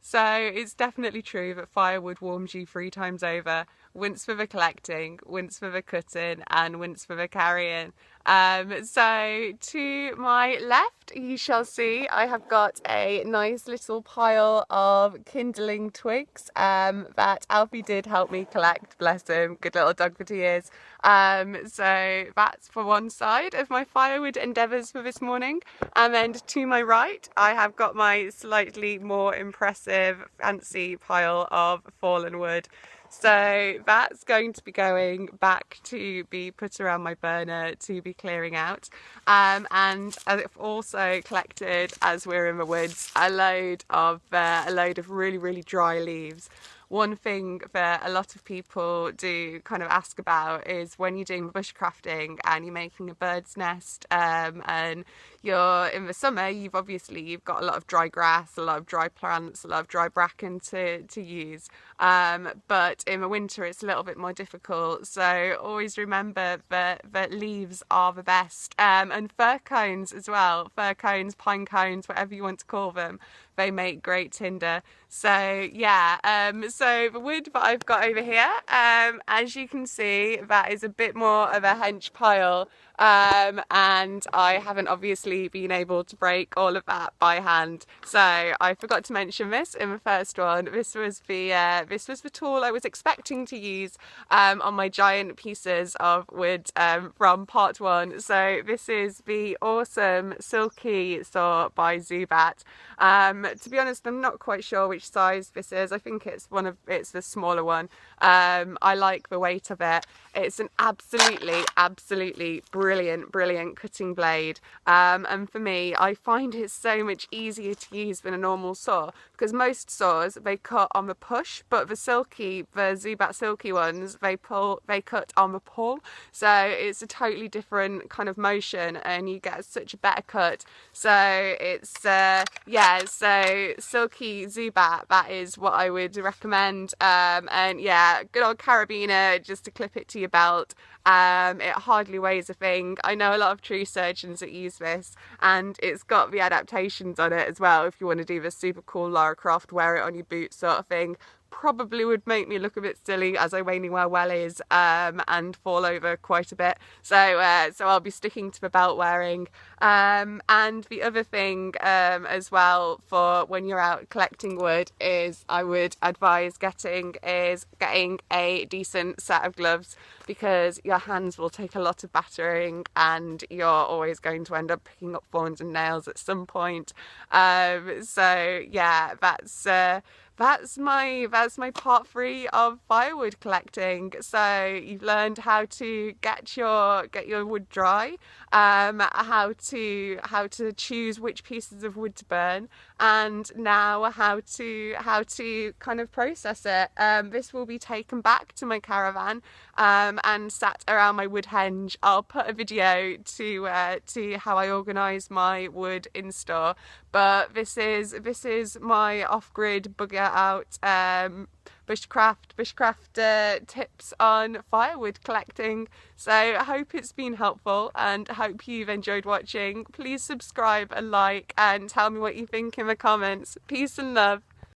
So it's definitely true that firewood warms you 3 times over. Once for the collecting, once for the cutting, and once for the carrying. So to my left, you shall see I have got a nice little pile of kindling twigs that Alfie did help me collect, bless him, good little dog that he is. So that's for one side of my firewood endeavours for this morning. And then to my right, I have got my slightly more impressive, fancy pile of fallen wood. So that's going to be going back to be put around my burner to be clearing out. And I've also collected, as we're in the woods, a load of really, really dry leaves. One thing that a lot of people do kind of ask about is when you're doing bushcrafting and you're making a bird's nest, and you're in the summer, you've got a lot of dry grass, a lot of dry plants, a lot of dry bracken to use, but in the winter it's a little bit more difficult. So always remember that leaves are the best, and fir cones as well, fir cones, pine cones, whatever you want to call them, they make great tinder. So yeah, so the wood that I've got over here, as you can see, that is a bit more of a hench pile, and I haven't obviously been able to break all of that by hand. So I forgot to mention this in the first one. This was the tool I was expecting to use on my giant pieces of wood from part one. So this is the awesome Silky saw by Zubat. To be honest, I'm not quite sure which size this is. I think it's the smaller one. I like the weight of it. It's an absolutely brilliant cutting blade. And for me, I find it so much easier to use than a normal saw, because most saws, they cut on the push, but the Zubat Silky ones, they cut on the pull. So it's a totally different kind of motion and you get such a better cut. So it's, yeah, so Silky Zubat, that is what I would recommend. And yeah, good old carabiner just to clip it to your belt. It hardly weighs a thing. I know a lot of tree surgeons that use this, and it's got the adaptations on it as well if you want to do the super cool Lara Croft wear it on your boots sort of thing. Probably would make me look a bit silly, as I mainly wear wellies, and fall over quite a bit. So I'll be sticking to the belt wearing. And the other thing as well for when you're out collecting wood is I would advise getting a decent set of gloves, because your hands will take a lot of battering and you're always going to end up picking up thorns and nails at some point. So yeah, that's my part 3 of firewood collecting. So you've learned how to get your wood dry, how to choose which pieces of wood to burn, and now how to kind of process it. This will be taken back to my caravan and sat around my wood henge. I'll put a video to how I organise my wood in store. But this is my off-grid Bug Out bushcraft tips on firewood collecting. So I hope it's been helpful and I hope you've enjoyed watching. Please subscribe and like and tell me what you think in the comments. Peace and love.